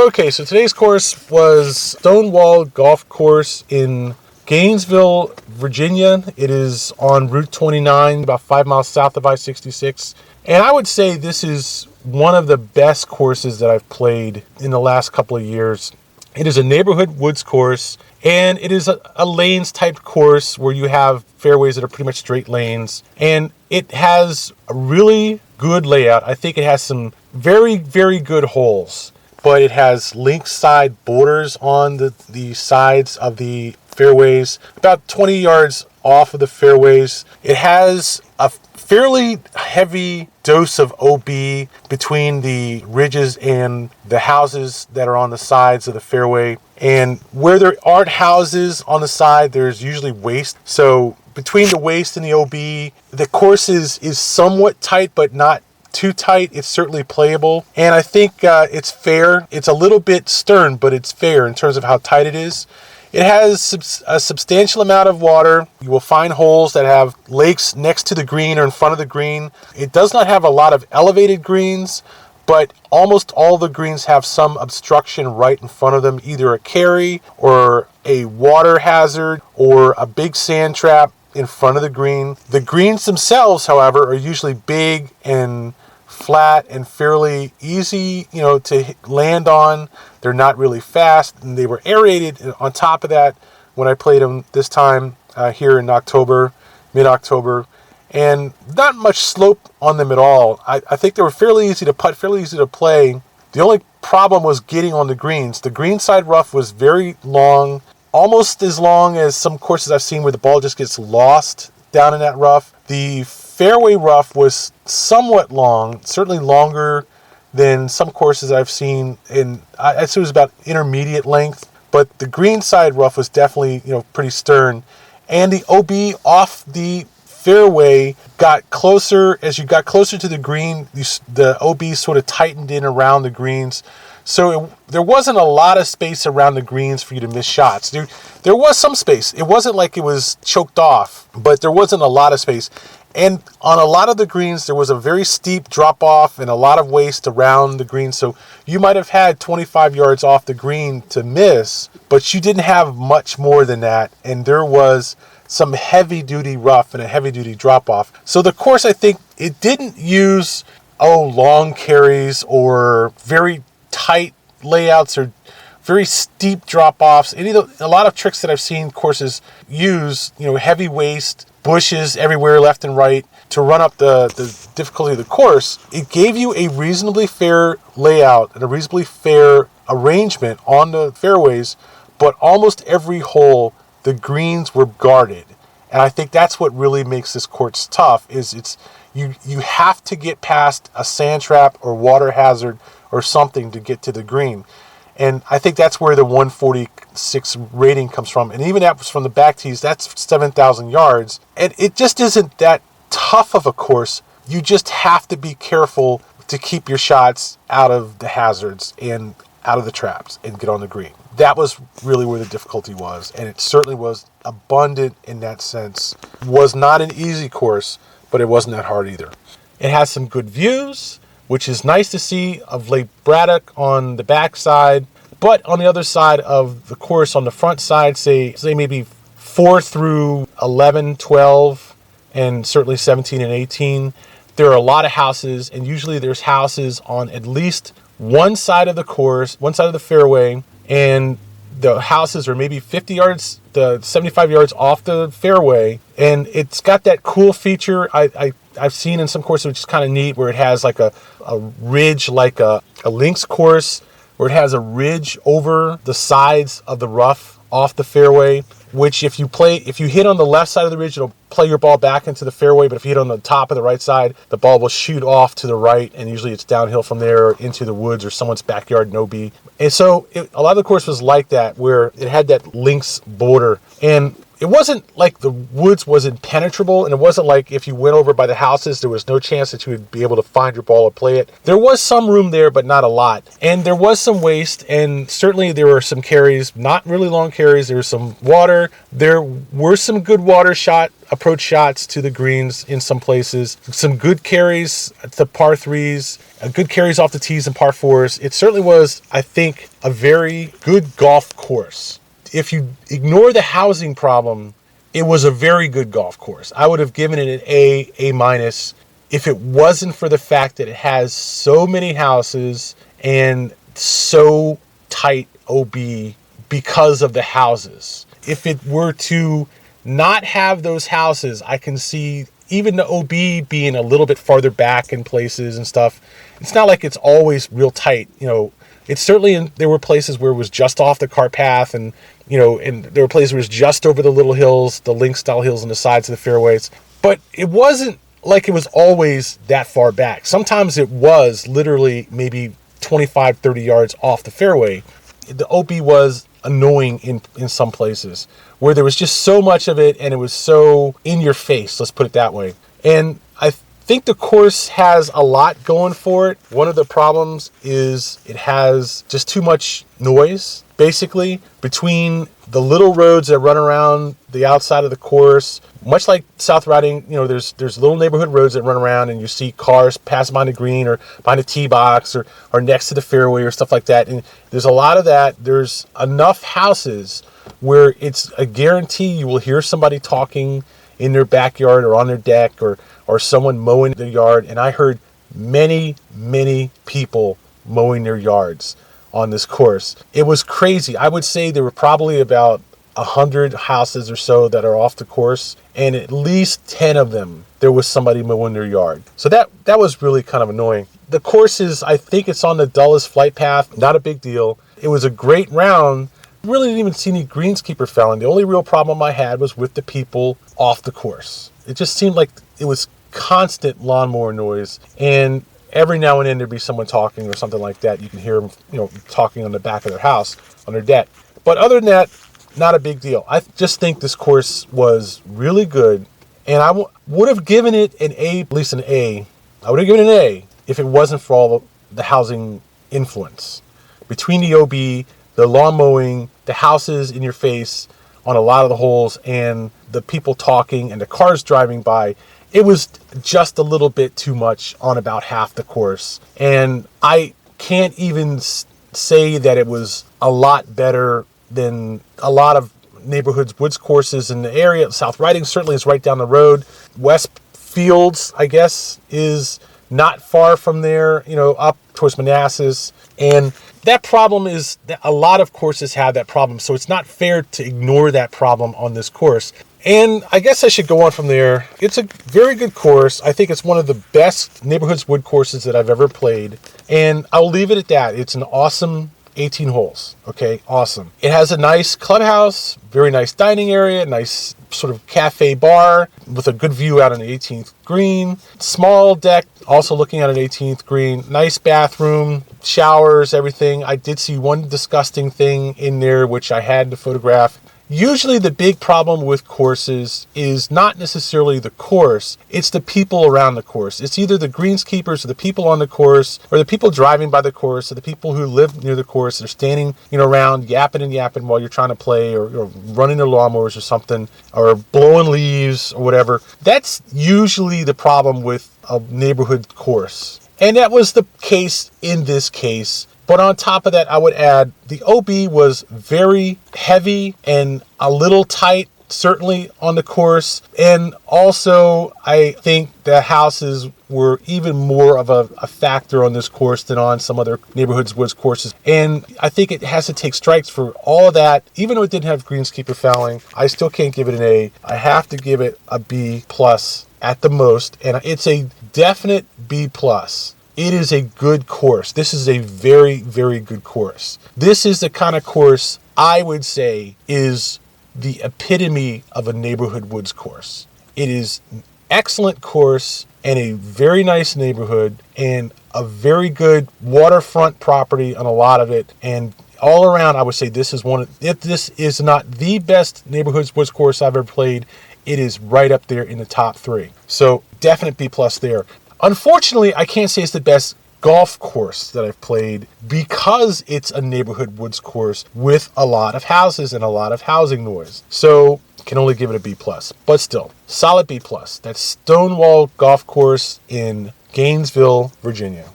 Okay, so today's course was Stonewall Golf Course in Gainesville, Virginia. It is on Route 29, about 5 miles south of I-66. And I would say this is one of the best courses that I've played in the last couple of years. It is a neighborhood woods course, and it is a lanes type course where you have fairways that are pretty much straight lanes. And it has a really good layout. I think it has some very, very good holes. But it has link side borders on the sides of the fairways, about 20 yards off of the fairways. It has a fairly heavy dose of OB between the ridges and the houses that are on the sides of the fairway. And where there aren't houses on the side, there's usually waste. So between the waste and the OB, the course is somewhat tight, but not too tight. It's certainly playable, and I think it's fair. It's a little bit stern, but it's fair in terms of how tight it is. It has a substantial amount of water. You will find holes that have lakes next to the green or in front of the green. It does not have a lot of elevated greens, but almost all the greens have some obstruction right in front of them, either a carry or a water hazard or a big sand trap in front of the green. The greens themselves, however, are usually big and flat and fairly easy, to land on. They're not really fast, and they were aerated on top of that when I played them this time here in mid-October, and not much slope on them at all. I think they were fairly easy to putt, fairly easy to play. The only problem was getting on the greens. The green side rough was very long, almost as long as some courses I've seen where the ball just gets lost down in that rough. The fairway rough was somewhat long, certainly longer than some courses I've seen, and I'd say it was about intermediate length, but the green side rough was definitely, pretty stern. And the OB off the fairway got closer. As you got closer to the green, the OB sort of tightened in around the greens. So there wasn't a lot of space around the greens for you to miss shots. There was some space. It wasn't like it was choked off, but there wasn't a lot of space. And on a lot of the greens, there was a very steep drop off and a lot of waste around the green. So you might have had 25 yards off the green to miss, but you didn't have much more than that. And there was some heavy duty rough and a heavy duty drop off. So the course, I think it didn't use, long carries or very tight layouts or very steep drop-offs. A lot of tricks that I've seen courses use, heavy waste, bushes everywhere left and right to run up the difficulty of the course. It gave you a reasonably fair layout and a reasonably fair arrangement on the fairways, but almost every hole, the greens were guarded. And I think that's what really makes this course tough, is you have to get past a sand trap or water hazard or something to get to the green. And I think that's where the 146 rating comes from. And even that was from the back tees, that's 7,000 yards. And it just isn't that tough of a course. You just have to be careful to keep your shots out of the hazards and out of the traps and get on the green. That was really where the difficulty was. And it certainly was abundant in that sense. It was not an easy course, but it wasn't that hard either. It has some good views, which is nice to see, of Lake Braddock on the back side. But on the other side of the course, on the front side, say maybe 4 through 11, 12, and certainly 17 and 18, there are a lot of houses, and usually there's houses on at least one side of the course, one side of the fairway, and the houses are maybe 50 yards to 75 yards off the fairway. And it's got that cool feature I've seen in some courses, which is kind of neat, where it has like a ridge, like a links course, where it has a ridge over the sides of the rough off the fairway, which if you hit on the left side of the ridge, it'll play your ball back into the fairway. But if you hit on the top of the right side, the ball will shoot off to the right, and usually it's downhill from there or into the woods or someone's backyard, no B. And so a lot of the course was like that, where it had that links border. And it wasn't like the woods was impenetrable, and it wasn't like if you went over by the houses, there was no chance that you would be able to find your ball or play it. There was some room there, but not a lot. And there was some waste, and certainly there were some carries, not really long carries. There was some water. There were some good water approach shots to the greens in some places. Some good carries to par threes, good carries off the tees and par fours. It certainly was, I think, a very good golf course. If you ignore the housing problem, it was a very good golf course. I would have given it an A minus, if it wasn't for the fact that it has so many houses and so tight OB because of the houses. If it were to not have those houses, I can see even the OB being a little bit farther back in places and stuff. It's not like it's always real tight, It's certainly there were places where it was just off the cart path, and and there were places where it was just over the little hills, the link style hills on the sides of the fairways. But it wasn't like it was always that far back. Sometimes it was literally maybe 25, 30 yards off the fairway. The OB was annoying in some places where there was just so much of it, and it was so in your face, let's put it that way. And I think the course has a lot going for it. One of the problems is it has just too much noise, basically, between the little roads that run around the outside of the course. Much like South Riding, there's little neighborhood roads that run around, and you see cars pass behind the green or behind a tee box or next to the fairway or stuff like that. And there's a lot of that. There's enough houses where it's a guarantee you will hear somebody talking in their backyard or on their deck or someone mowing their yard. And I heard many, many people mowing their yards on this course. It was crazy. I would say there were probably about 100 houses or so that are off the course, and at least 10 of them, there was somebody mowing their yard. So that was really kind of annoying. The course I think it's on the dullest flight path. Not a big deal. It was a great round. Really didn't even see any greenskeeper fouling. The only real problem I had was with the people off the course. It just seemed like it was constant lawnmower noise, and every now and then there'd be someone talking or something like that. You can hear them, talking on the back of their house, on their deck. But other than that, not a big deal. I just think this course was really good, and I would have given it an A, at least an A. I would have given it an A if it wasn't for all the housing influence. Between the OB, the lawn mowing, the houses in your face on a lot of the holes, and the people talking and the cars driving by, it was just a little bit too much on about half the course. And I can't even say that it was a lot better than a lot of neighborhoods, woods courses in the area. South Riding certainly is right down the road. West Fields, I guess, is not far from there, up towards Manassas. And that problem is that a lot of courses have that problem. So it's not fair to ignore that problem on this course. And I guess I should go on from there. It's a very good course. I think it's one of the best neighborhoods wood courses that I've ever played. And I'll leave it at that. It's an awesome 18 holes. Okay, awesome. It has a nice clubhouse, very nice dining area, nice sort of cafe bar with a good view out on the 18th green. Small deck, also looking at an 18th green. Nice bathroom, showers, everything. I did see one disgusting thing in there which I had to photograph. Usually the big problem with courses is not necessarily the course, it's the people around the course. It's either the greenskeepers or the people on the course, or the people driving by the course, or the people who live near the course. They're standing, around yapping while you're trying to play, or running their lawnmowers or something, or blowing leaves or whatever. That's usually the problem with a neighborhood course. And that was the case in this case. But on top of that, I would add the OB was very heavy and a little tight, certainly on the course. And also, I think the houses were even more of a factor on this course than on some other neighborhoods woods courses. And I think it has to take strikes for all of that. Even though it didn't have greenskeeper fouling, I still can't give it an A. I have to give it a B plus at the most. And it's a definite B plus. It is a good course. This is a very, very good course. This is the kind of course I would say is the epitome of a neighborhood woods course. It is an excellent course and a very nice neighborhood and a very good waterfront property on a lot of it, and all around, I would say this is if this is not the best neighborhood woods course I've ever played, it is right up there in the top 3. So definite B+ there. Unfortunately, I can't say it's the best golf course that I've played because it's a neighborhood woods course with a lot of houses and a lot of housing noise. So can only give it a B+, but still solid B+. That's Stonewall Golf Course in Gainesville, Virginia.